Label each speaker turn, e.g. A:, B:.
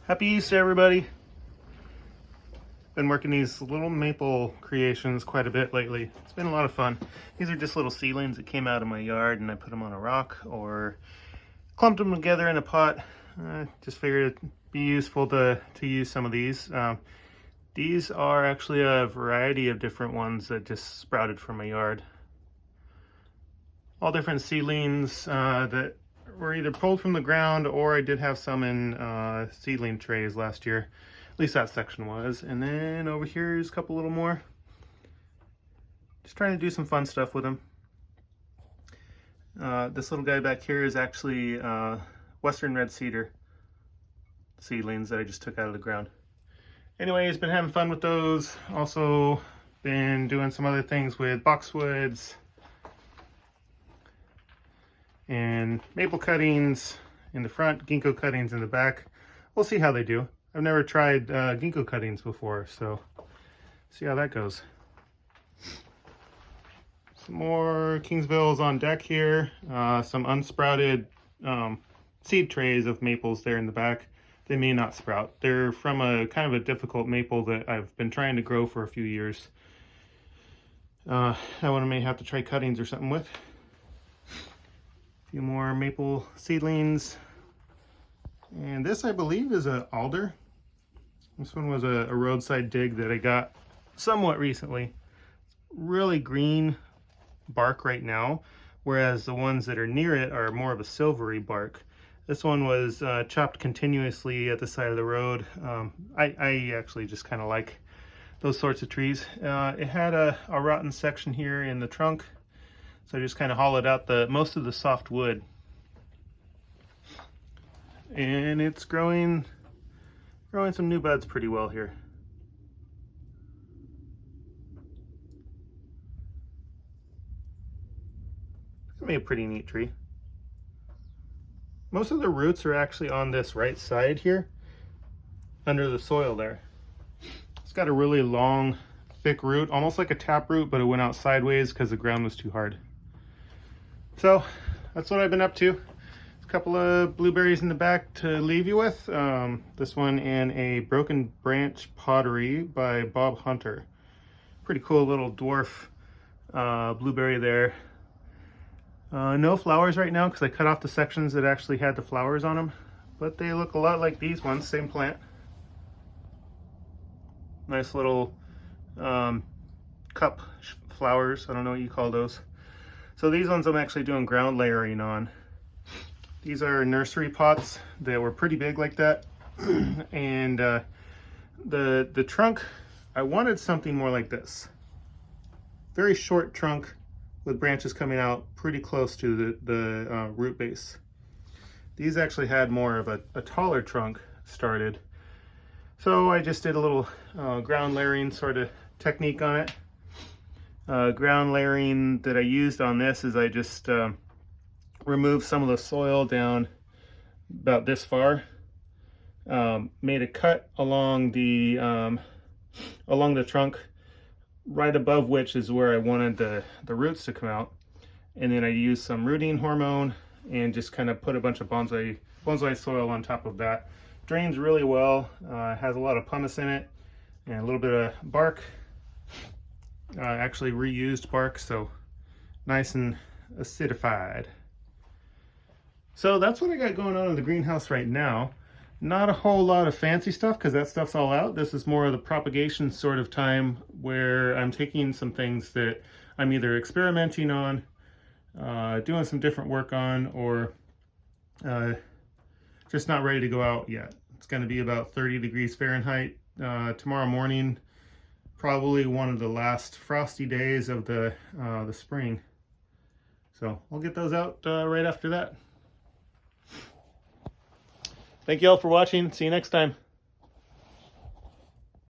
A: Happy Easter, everybody. Been working these little maple creations quite a bit lately. It's been a lot of fun. These are just little seedlings that came out of my yard and I put them on a rock or clumped them together in a pot. Just figured it'd be useful to use some of these. These are actually a variety of different ones that just sprouted from my yard. All different seedlings that were either pulled from the ground, or I did have some in seedling trays last year. At least that section was. And then over here is a couple little more. Just trying to do some fun stuff with them. This little guy back here is actually Western Red Cedar seedlings that I just took out of the ground. Anyways, been having fun with those. Also been doing some other things with boxwoods and maple cuttings in the front, ginkgo cuttings in the back. We'll see how they do. I've never tried ginkgo cuttings before, so see how that goes. Some more Kingsvilles on deck here. Some unsprouted seed trays of maples there in the back. They may not sprout. They're from a kind of a difficult maple that I've been trying to grow for a few years. That one I may have to try cuttings or something with. A few more maple seedlings. And this, I believe, is an alder. This one was a roadside dig that I got somewhat recently. Really green bark right now, whereas the ones that are near it are more of a silvery bark. This one was chopped continuously at the side of the road. I actually just kind of like those sorts of trees. It had a rotten section here in the trunk, so I just kind of hollowed out most of the soft wood. And it's growing some new buds pretty well here. It's gonna be a pretty neat tree. Most of the roots are actually on this right side here, under the soil there. It's got a really long, thick root, almost like a taproot, but it went out sideways because the ground was too hard. So that's what I've been up to. A couple of blueberries in the back to leave you with. This one and a Broken Branch Pottery by Bob Hunter. Pretty cool little dwarf blueberry there. No flowers right now because I cut off the sections that actually had the flowers on them, but they look a lot like these ones, same plant. Nice little cup flowers, I don't know what you call those. So these ones I'm actually doing ground layering on. These are nursery pots that were pretty big like that. And the trunk, I wanted something more like this. Very short trunk with branches coming out pretty close to the root base. These actually had more of a taller trunk started. So I just did a little ground layering sort of technique on it. Ground layering that I used on this is I just removed some of the soil down about this far. Made a cut along the trunk, right above which is where I wanted the roots to come out. And then I used some rooting hormone and just kind of put a bunch of bonsai soil on top of that. Drains really well, has a lot of pumice in it and a little bit of bark. Actually reused bark, so nice and acidified. So that's what I got going on in the greenhouse right now. Not a whole lot of fancy stuff because that stuff's all out. This is more of the propagation sort of time where I'm taking some things that I'm either experimenting on, doing some different work on, or just not ready to go out yet. It's going to be about 30 degrees Fahrenheit tomorrow morning. Probably one of the last frosty days of the spring. So I'll get those out right after that. Thank you all for watching. See you next time.